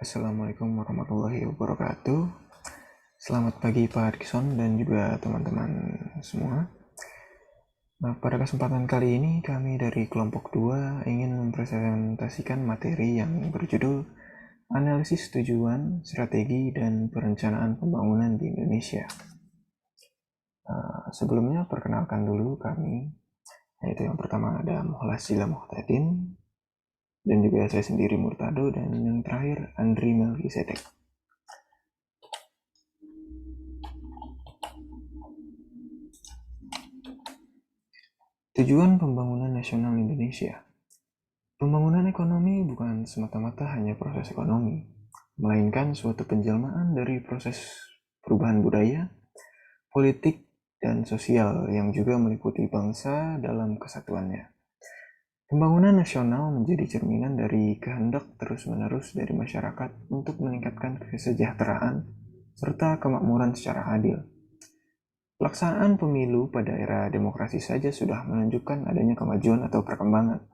Assalamualaikum warahmatullahi wabarakatuh. Selamat pagi Pak Adkison dan juga teman-teman semua. Nah, pada kesempatan kali ini kami dari kelompok 2 ingin mempresentasikan materi yang berjudul Analisis Tujuan, Strategi, dan Perencanaan Pembangunan di Indonesia. Sebelumnya perkenalkan dulu kami, yaitu yang pertama ada Muhlas Sila Muhtadin, dan juga saya sendiri Murtado, dan yang terakhir Andri Melkisedek. Tujuan Pembangunan Nasional Indonesia. Pembangunan ekonomi bukan semata-mata hanya proses ekonomi, melainkan suatu penjelmaan dari proses perubahan budaya, politik, dan sosial yang juga meliputi bangsa dalam kesatuannya. Pembangunan nasional menjadi cerminan dari kehendak terus-menerus dari masyarakat untuk meningkatkan kesejahteraan serta kemakmuran secara adil. Pelaksanaan pemilu pada era demokrasi saja sudah menunjukkan adanya kemajuan atau perkembangan.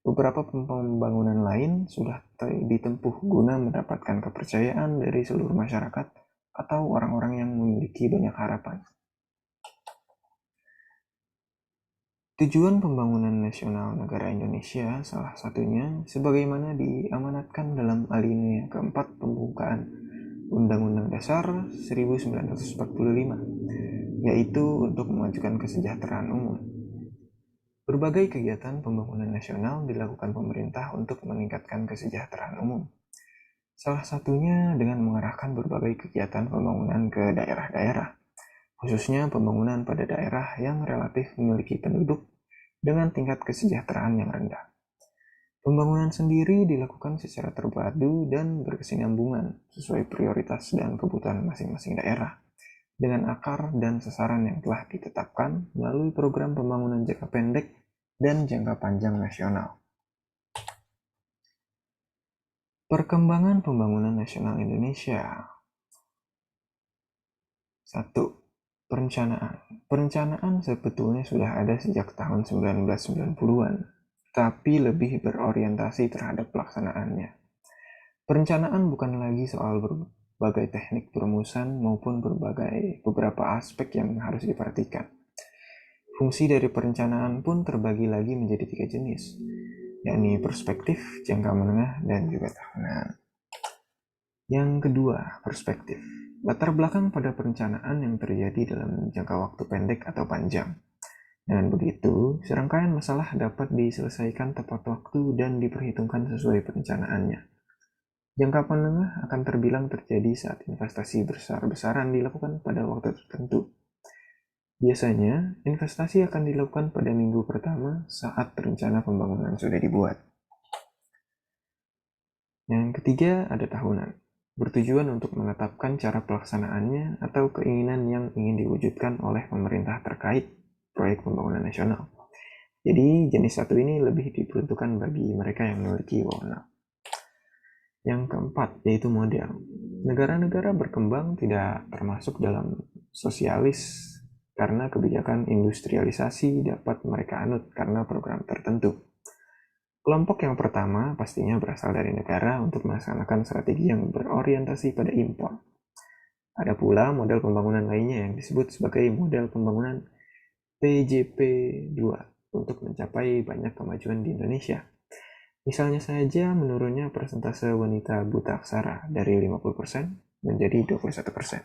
Beberapa pembangunan lain sudah ditempuh guna mendapatkan kepercayaan dari seluruh masyarakat atau orang-orang yang memiliki banyak harapan. Tujuan pembangunan nasional negara Indonesia salah satunya sebagaimana diamanatkan dalam alinea keempat pembukaan Undang-Undang Dasar 1945, yaitu untuk memajukan kesejahteraan umum. Berbagai kegiatan pembangunan nasional dilakukan pemerintah untuk meningkatkan kesejahteraan umum. Salah satunya dengan mengarahkan berbagai kegiatan pembangunan ke daerah-daerah, khususnya pembangunan pada daerah yang relatif memiliki penduduk dengan tingkat kesejahteraan yang rendah. Pembangunan sendiri dilakukan secara terpadu dan berkesinambungan sesuai prioritas dan kebutuhan masing-masing daerah, dengan akar dan sasaran yang telah ditetapkan melalui program pembangunan jangka pendek dan jangka panjang nasional. Perkembangan pembangunan nasional Indonesia. 1. Perencanaan. Perencanaan sebetulnya sudah ada sejak tahun 1990-an, tapi lebih berorientasi terhadap pelaksanaannya. Perencanaan bukan lagi soal berbagai teknik perumusan maupun beberapa aspek yang harus diperhatikan. Fungsi dari perencanaan pun terbagi lagi menjadi 3 jenis, yakni perspektif, jangka menengah, dan juga tahunan. Yang kedua, perspektif. Latar belakang pada perencanaan yang terjadi dalam jangka waktu pendek atau panjang. Dengan begitu, serangkaian masalah dapat diselesaikan tepat waktu dan diperhitungkan sesuai perencanaannya. Jangka menengah akan terbilang terjadi saat investasi besar-besaran dilakukan pada waktu tertentu. Biasanya, investasi akan dilakukan pada minggu pertama saat rencana pembangunan sudah dibuat. Yang ketiga, ada tahunan. Bertujuan untuk menetapkan cara pelaksanaannya atau keinginan yang ingin diwujudkan oleh pemerintah terkait proyek pembangunan nasional. Jadi, jenis satu ini lebih diperuntukkan bagi mereka yang memiliki wewenang. Yang keempat, yaitu model. Negara-negara berkembang tidak termasuk dalam sosialis karena kebijakan industrialisasi dapat mereka anut karena program tertentu. Kelompok yang pertama pastinya berasal dari negara untuk melaksanakan strategi yang berorientasi pada impor. Ada pula model pembangunan lainnya yang disebut sebagai model pembangunan PJP2 untuk mencapai banyak kemajuan di Indonesia. Misalnya saja menurunnya persentase wanita buta aksara dari 50% menjadi 21%.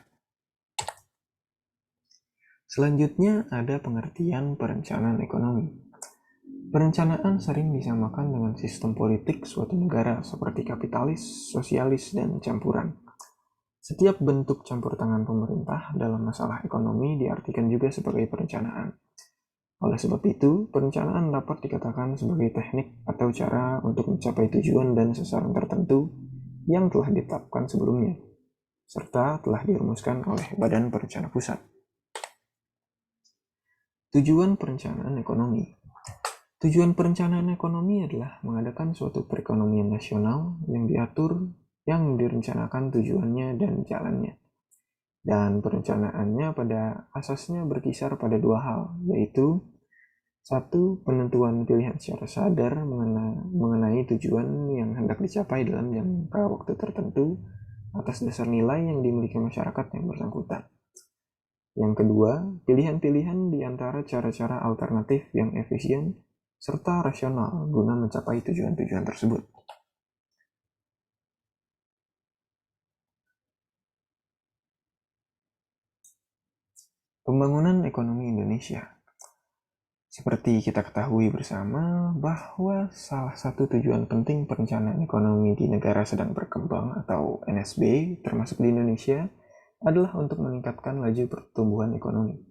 Selanjutnya ada pengertian perencanaan ekonomi. Perencanaan sering disamakan dengan sistem politik suatu negara seperti kapitalis, sosialis, dan campuran. Setiap bentuk campur tangan pemerintah dalam masalah ekonomi diartikan juga sebagai perencanaan. Oleh sebab itu, perencanaan dapat dikatakan sebagai teknik atau cara untuk mencapai tujuan dan sasaran tertentu yang telah ditetapkan sebelumnya, serta telah dirumuskan oleh Badan Perencana Pusat. Tujuan perencanaan ekonomi. Tujuan perencanaan ekonomi adalah mengadakan suatu perekonomian nasional yang diatur, yang direncanakan tujuannya dan jalannya. Dan perencanaannya pada asasnya berkisar pada dua hal, yaitu 1. Penentuan pilihan secara sadar mengenai tujuan yang hendak dicapai dalam jangka waktu tertentu atas dasar nilai yang dimiliki masyarakat yang bersangkutan. Yang kedua, pilihan-pilihan di antara cara-cara alternatif yang efisien serta rasional guna mencapai tujuan-tujuan tersebut. Pembangunan ekonomi Indonesia. Seperti kita ketahui bersama bahwa salah satu tujuan penting perencanaan ekonomi di negara sedang berkembang atau NSB termasuk di Indonesia adalah untuk meningkatkan laju pertumbuhan ekonomi.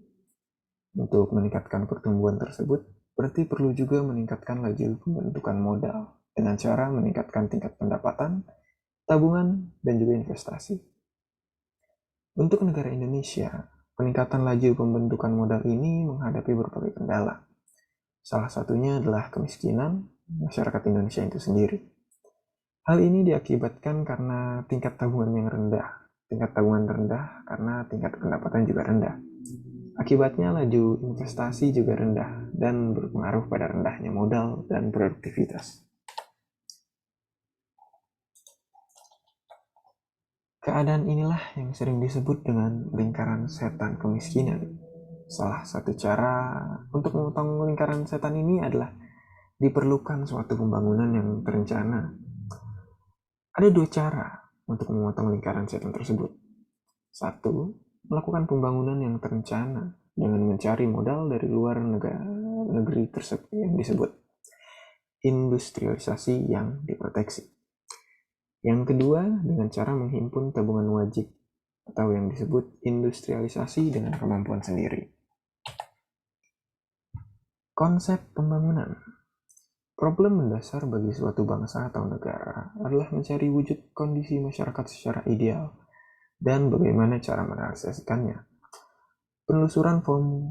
Untuk meningkatkan pertumbuhan tersebut, berarti perlu juga meningkatkan laju pembentukan modal dengan cara meningkatkan tingkat pendapatan, tabungan, dan juga investasi. Untuk negara Indonesia, peningkatan laju pembentukan modal ini menghadapi berbagai kendala. Salah satunya adalah kemiskinan masyarakat Indonesia itu sendiri. Hal ini diakibatkan karena tingkat tabungan yang rendah. Tingkat tabungan rendah karena tingkat pendapatan juga rendah. Akibatnya laju investasi juga rendah dan berpengaruh pada rendahnya modal dan produktivitas. Keadaan inilah yang sering disebut dengan lingkaran setan kemiskinan. Salah satu cara untuk memotong lingkaran setan ini adalah diperlukan suatu pembangunan yang terencana. Ada dua cara untuk memotong lingkaran setan tersebut. Satu, melakukan pembangunan yang terencana dengan mencari modal dari luar negeri tersebut yang disebut industrialisasi yang diproteksi. Yang kedua, dengan cara menghimpun tabungan wajib atau yang disebut industrialisasi dengan kemampuan sendiri. Konsep pembangunan. Problem mendasar bagi suatu bangsa atau negara adalah mencari wujud kondisi masyarakat secara ideal dan bagaimana cara merealisasikannya. Penelusuran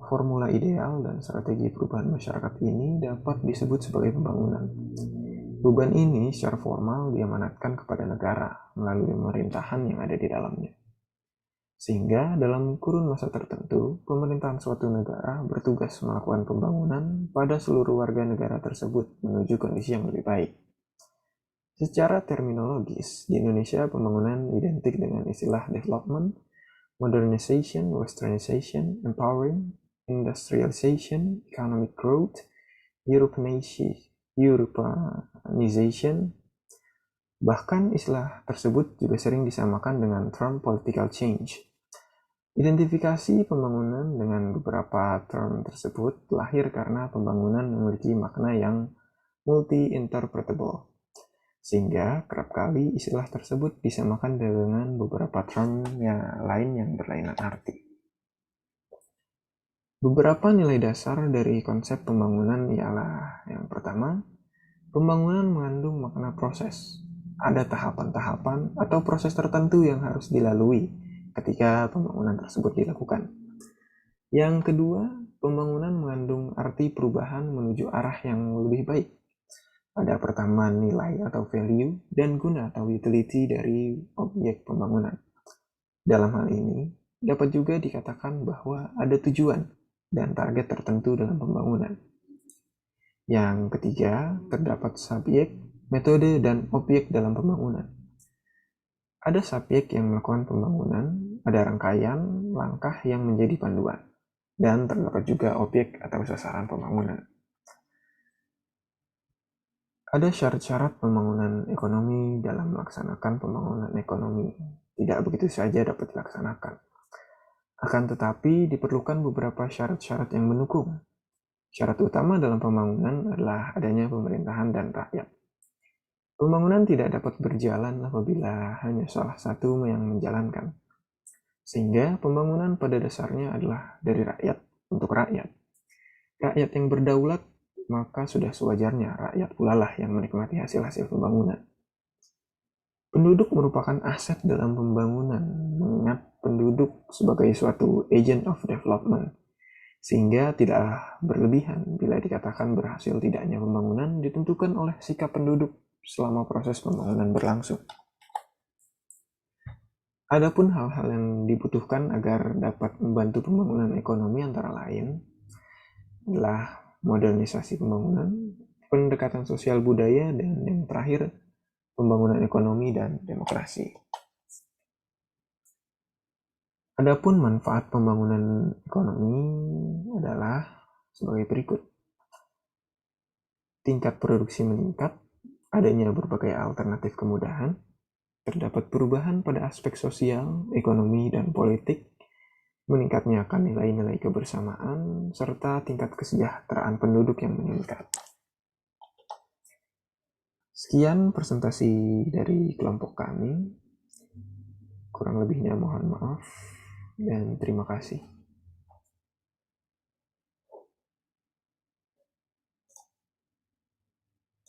formula ideal dan strategi perubahan masyarakat ini dapat disebut sebagai pembangunan. Beban ini secara formal diamanatkan kepada negara melalui pemerintahan yang ada di dalamnya. Sehingga dalam kurun masa tertentu, pemerintahan suatu negara bertugas melakukan pembangunan pada seluruh warga negara tersebut menuju kondisi yang lebih baik. Secara terminologis, di Indonesia pembangunan identik dengan istilah development, modernization, westernization, empowering, industrialization, economic growth, Europeanization. Bahkan istilah tersebut juga sering disamakan dengan term political change. Identifikasi pembangunan dengan beberapa term tersebut lahir karena pembangunan memiliki makna yang multi-interpretable, sehingga kerap kali istilah tersebut disamakan dengan beberapa term lain yang berlainan arti. Beberapa nilai dasar dari konsep pembangunan ialah yang pertama, pembangunan mengandung makna proses. Ada tahapan-tahapan atau proses tertentu yang harus dilalui ketika pembangunan tersebut dilakukan. Yang kedua, pembangunan mengandung arti perubahan menuju arah yang lebih baik. Ada pertambahan nilai atau value dan guna atau utility dari objek pembangunan. Dalam hal ini, dapat juga dikatakan bahwa ada tujuan dan target tertentu dalam pembangunan. Yang ketiga, terdapat subjek, metode, dan objek dalam pembangunan. Ada subjek yang melakukan pembangunan, ada rangkaian langkah yang menjadi panduan, dan terdapat juga objek atau sasaran pembangunan. Ada syarat-syarat pembangunan ekonomi dalam melaksanakan pembangunan ekonomi. Tidak begitu saja dapat dilaksanakan. Akan tetapi diperlukan beberapa syarat-syarat yang mendukung. Syarat utama dalam pembangunan adalah adanya pemerintahan dan rakyat. Pembangunan tidak dapat berjalan apabila hanya salah satu yang menjalankan. Sehingga pembangunan pada dasarnya adalah dari rakyat untuk rakyat. Rakyat yang berdaulat, maka sudah sewajarnya rakyat pula lah yang menikmati hasil-hasil pembangunan. Penduduk merupakan aset dalam pembangunan, mengingat penduduk sebagai suatu agent of development. Sehingga tidaklah berlebihan bila dikatakan berhasil tidaknya pembangunan ditentukan oleh sikap penduduk selama proses pembangunan berlangsung. Adapun hal-hal yang dibutuhkan agar dapat membantu pembangunan ekonomi antara lain adalah modernisasi pembangunan, pendekatan sosial budaya, dan yang terakhir, pembangunan ekonomi dan demokrasi. Adapun manfaat pembangunan ekonomi adalah sebagai berikut. Tingkat produksi meningkat, adanya berbagai alternatif kemudahan, terdapat perubahan pada aspek sosial, ekonomi, dan politik, meningkatnya akan nilai-nilai kebersamaan, serta tingkat kesejahteraan penduduk yang meningkat. Sekian presentasi dari kelompok kami. Kurang lebihnya mohon maaf dan terima kasih.